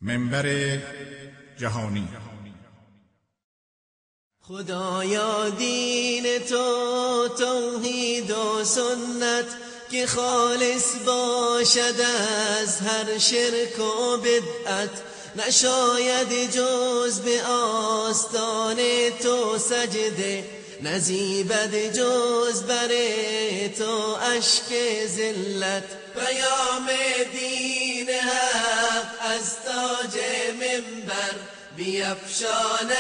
منبر جهانی. خدایا دین تو توحید و سنت که خالص باشد از هر شرک و بدعت، نشاید جز به آستان تو سجده، نزیبد جز بر تو اشک ذلت. پیام دین حق از تاج منبر بیفشاند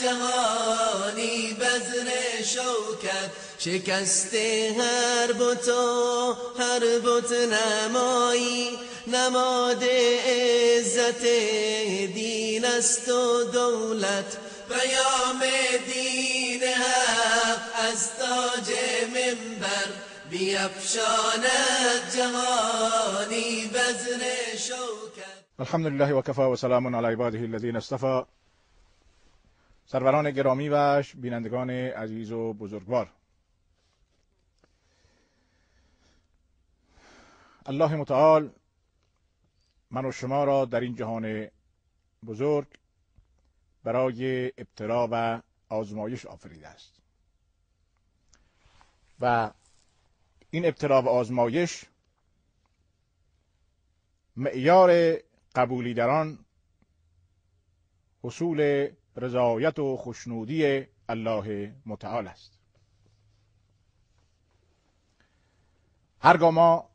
جهانی بذر شوکت. شکست هر بت و هر بت نمایی، نماد عزت دین است و دولت. پیام دین حق از تاج منبر بیفشاند جهانی بذر شوکت. الحمد لله و کفا و سلام علی عباده الذین اصطفی. سروران گرامی و بینندگان عزیز و بزرگوار، الله متعال من و شما را در این جهان بزرگ برای ابتلا و آزمایش آفریده است و این ابتلا و آزمایش معیار قبولی در آن حصول رضایت و خوشنودی الله متعال است. هرگاه ما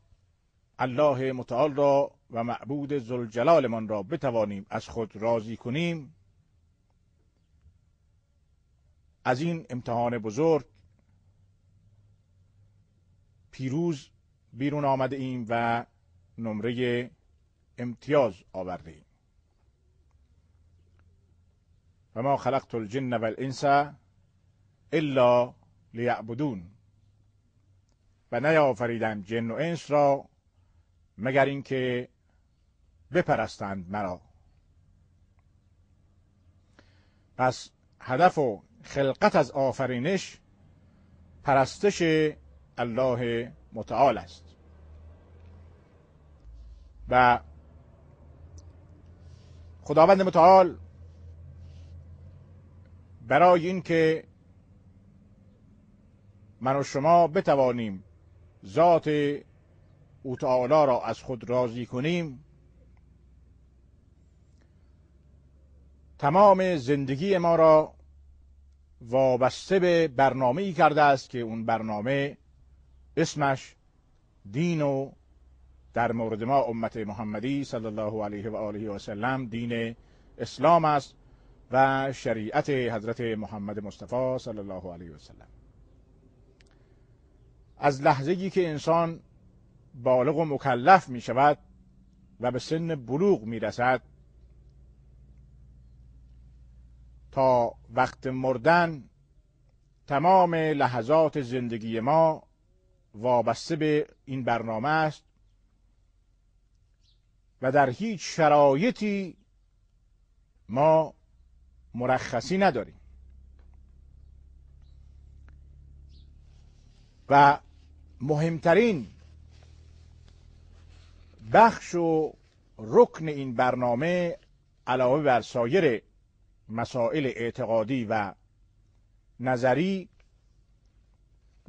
الله متعال را و معبود ذوالجلالمان را بتوانیم از خود راضی کنیم، از این امتحان بزرگ پیروز بیرون آمده ایم و نمره امتیاز آورده ایم. و ما خلقت الجن و الانس الا لیعبدون، و نیافریدم جن و انس را مگر اینکه بپرستند مرا. پس هدف و خلقت از آفرینش پرستش الله متعال است و خداوند متعال برای اینکه من و شما بتوانیم ذات او تعالی را از خود راضی کنیم، تمام زندگی ما را وابسته به برنامه‌ای کرده است که اون برنامه اسمش دین و در مورد ما امت محمدی صلی الله علیه و آله و سلم دین اسلام است و شریعت حضرت محمد مصطفی صلی الله علیه و سلم. از لحظه‌ای که انسان بالغ و مکلف می شود و به سن بلوغ می رسد تا وقت مردن، تمام لحظات زندگی ما وابسته به این برنامه است و در هیچ شرایطی ما مرخصی نداریم و مهمترین بخش و رکن این برنامه علاوه بر سایر مسائل اعتقادی و نظری،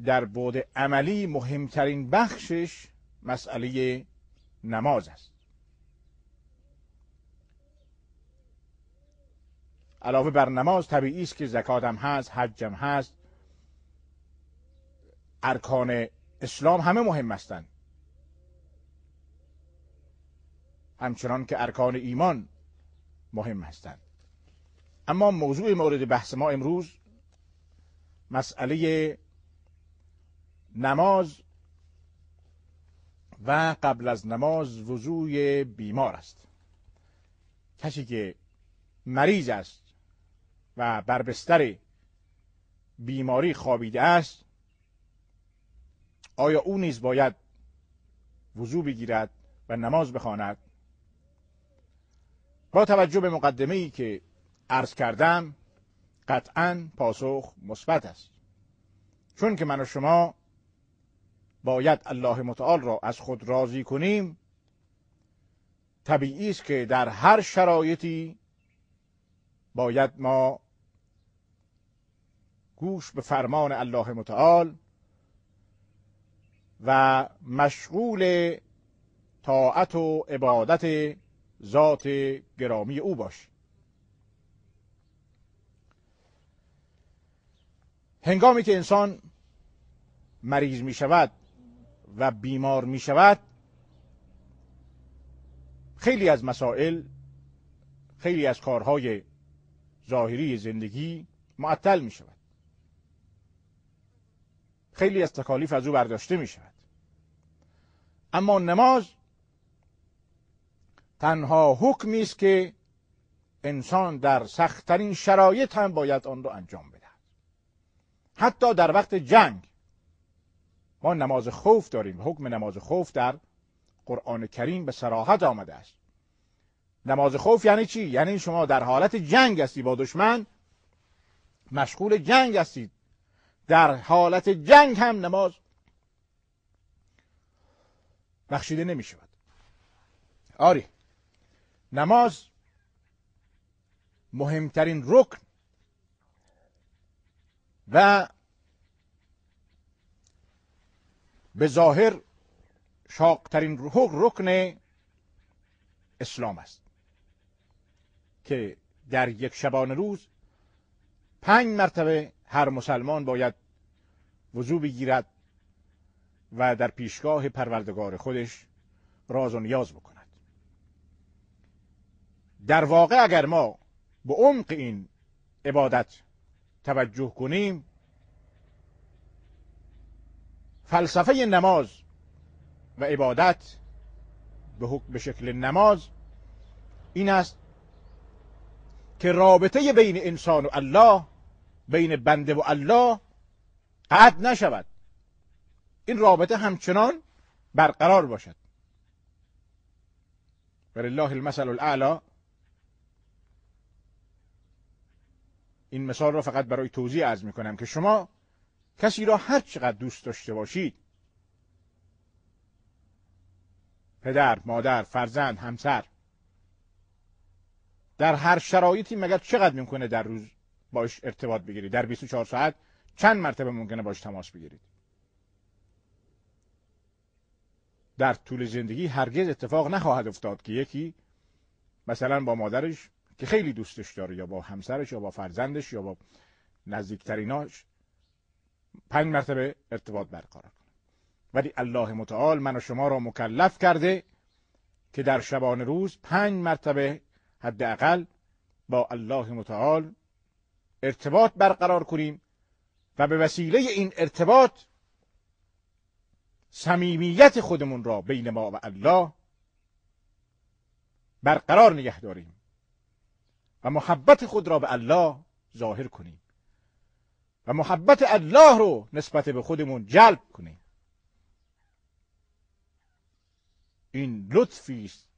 در بعد عملی مهمترین بخشش مسئله نماز است. علاوه بر نماز طبیعی است که زکات هم هست، حج هم هست، ارکان اسلام همه مهم هستند، همچنان که ارکان ایمان مهم هستند. اما موضوع مورد بحث ما امروز مسئله نماز و قبل از نماز وضوء بیمار است. کسی که مریض است و بر بستر بیماری خوابیده است، آیا او نیز باید وضوء بگیرد و نماز بخواند؟ با توجه به مقدمه‌ای که عرض کردم قطعاً پاسخ مثبت است، چون که من و شما باید الله متعال را از خود راضی کنیم. طبیعی است که در هر شرایطی باید ما گوش به فرمان الله متعال و مشغول طاعت و عبادت ذات گرامی او باشیم. هنگامی که انسان مریض می شود و بیمار می شود، خیلی از مسائل، خیلی از کارهای ظاهری زندگی معطل می شود، خیلی از تکالیف از او برداشته می شود. اما نماز تنها حکمی است که انسان در سخت‌ترین شرایط هم باید آن را انجام بده. حتی در وقت جنگ ما نماز خوف داریم. حکم نماز خوف در قرآن کریم به صراحت آمده است. نماز خوف یعنی چی؟ یعنی شما در حالت جنگ هستی، با دشمن مشغول جنگ هستید، در حالت جنگ هم نماز بخشیده نمی شود. آری، نماز مهمترین رکن و به ظاهر شاقترین رکن اسلام است که در یک شبانه روز 5 مرتبه هر مسلمان باید وضو بگیرد و در پیشگاه پروردگار خودش راز و نیاز بکند. در واقع اگر ما به عمق این عبادت توجه کنیم، فلسفه نماز و عبادت به شکل نماز این است که رابطه بین انسان و الله، بین بنده و الله قطع نشود، این رابطه همچنان برقرار باشد. ولله المثل الاعلی. این مثال را فقط برای توضیح عرض می کنم که شما کسی را هر چقدر دوست داشته باشید، پدر، مادر، فرزند، همسر، در هر شرایطی مگر چقدر ممکنه در روز باش ارتباط بگیرید؟ در 24 ساعت چند مرتبه ممکنه باش تماس بگیرید؟ در طول زندگی هرگز اتفاق نخواهد افتاد که یکی مثلا با مادرش که خیلی دوستش داره، یا با همسرش، یا با فرزندش، یا با نزدیکتریناش 5 مرتبه ارتباط برقرار کنه. ولی الله متعال من و شما را مکلف کرده که در شبانه روز 5 مرتبه حداقل با الله متعال ارتباط برقرار کنیم و به وسیله این ارتباط صمیمیت خودمون را بین ما و الله برقرار نگه داریم و محبت خود را به الله ظاهر کنیم و محبت الله رو نسبت به خودمون جلب کنیم. این لطفی است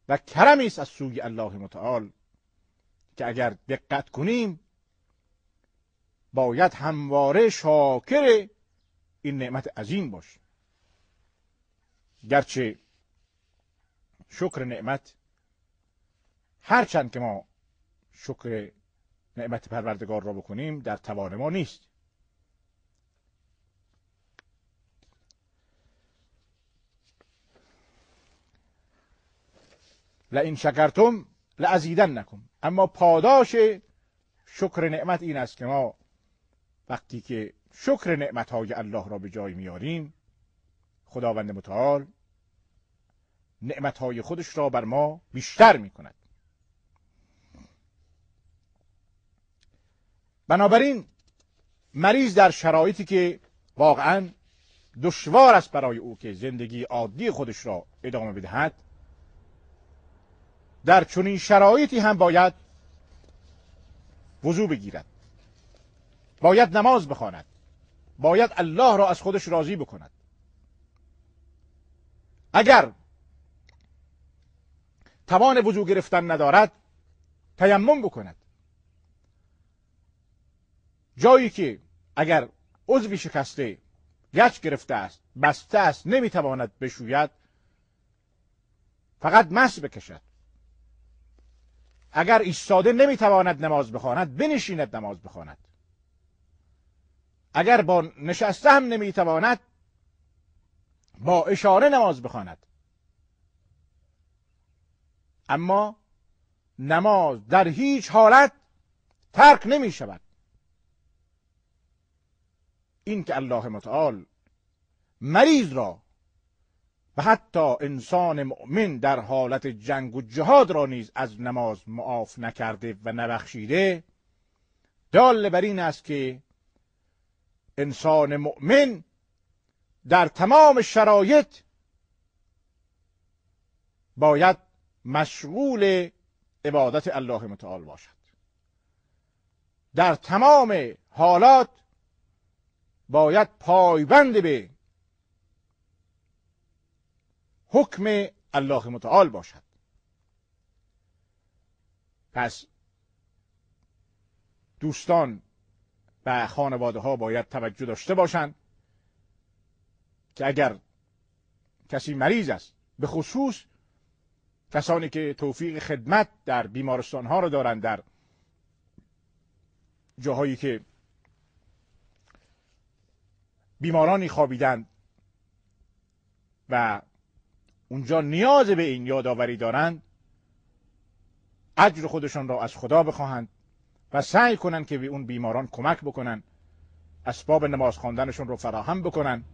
و کرمی است از سوی الله متعال که اگر دقت کنیم باید همواره شاکر این نعمت عظیم باشیم. گرچه شکر نعمت، هرچند که ما شکر نعمت پروردگار را بکنیم، در توان ما نیست. لئن شکرتم لازیدنکم. اما پاداش شکر نعمت این است که ما وقتی که شکر نعمتهای الله را به جای میاریم، خداوند متعال نعمتهای خودش را بر ما بیشتر میکند. بنابراین مریض در شرایطی که واقعا دشوار است برای او که زندگی عادی خودش را ادامه بدهد، در چنین شرایطی هم باید وضو بگیرد، باید نماز بخواند، باید الله را از خودش راضی بکند. اگر توان وضو گرفتن ندارد، تیمم بکند. جایی که اگر عضوی شکسته، گچ گرفته است، بسته است، نمیتواند بشوید، فقط مس بکشد. اگر ایستاده نمیتواند نماز بخواند، بنشیند نماز بخواند. اگر با نشسته هم نمیتواند، با اشاره نماز بخواند. اما نماز در هیچ حالت ترک نمی شود. این که الله متعال مریض را و حتی انسان مؤمن در حالت جنگ و جهاد را نیز از نماز معاف نکرده و نبخشیده، دال بر این است که انسان مؤمن در تمام شرایط باید مشغول عبادت الله متعال باشد. در تمام حالات باید پایبند به حکم الله متعال باشد. پس دوستان و خانواده ها باید توجه داشته باشند که اگر کسی مریض است، به خصوص کسانی که توفیق خدمت در بیمارستان ها رو دارند، در جاهایی که بیمارانی خوابیدند و اونجا نیاز به این یادآوری دارند، اجر خودشان را از خدا بخواهند و سعی کنند که به اون بیماران کمک بکنند، اسباب نماز خواندنشون رو فراهم بکنند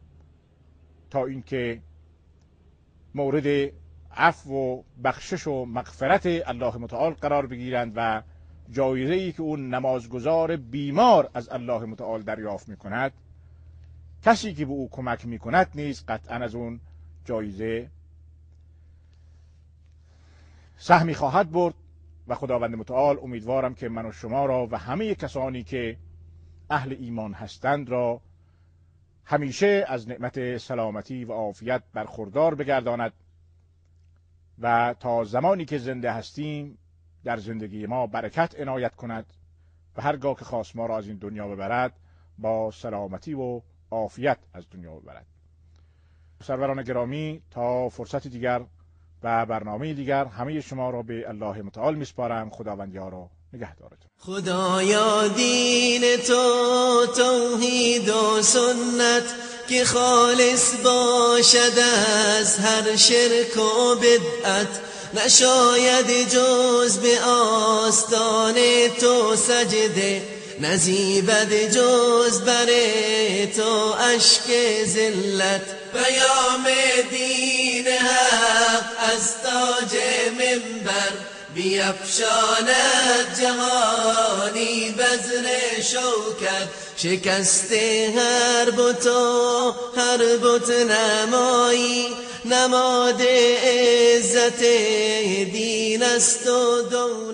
تا اینکه مورد عفو و بخشش و مغفرت الله متعال قرار بگیرند و جایزه‌ای که اون نمازگزار بیمار از الله متعال دریافت می‌کند، کسی که به او کمک می‌کند نیز قطعاً از اون جایزه سهمی خواهد برد. و خداوند متعال امیدوارم که من و شما را و همه کسانی که اهل ایمان هستند را همیشه از نعمت سلامتی و عافیت برخوردار بگرداند و تا زمانی که زنده هستیم در زندگی ما برکت عنایت کند و هرگاه که خواست ما را از این دنیا ببرد با سلامتی و عافیت از دنیا ببرد. سروران گرامی، تا فرصت دیگر و برنامه دیگر همه شما را به الله متعال میسپارم. خداوند یارا نگهدارتون. خدایا دین تو توحید و سنت که خالص باشد از هر شرک و بدعت، نشاید جز به آستان تو سجده، نزیبد جز بر تو اشک ذلت. پیام دین حق از تاج منبر بیفشاند جهانی بزر شوکت، شکست هر بت و هر بت نمایی، نماد عزت دین است و دولت.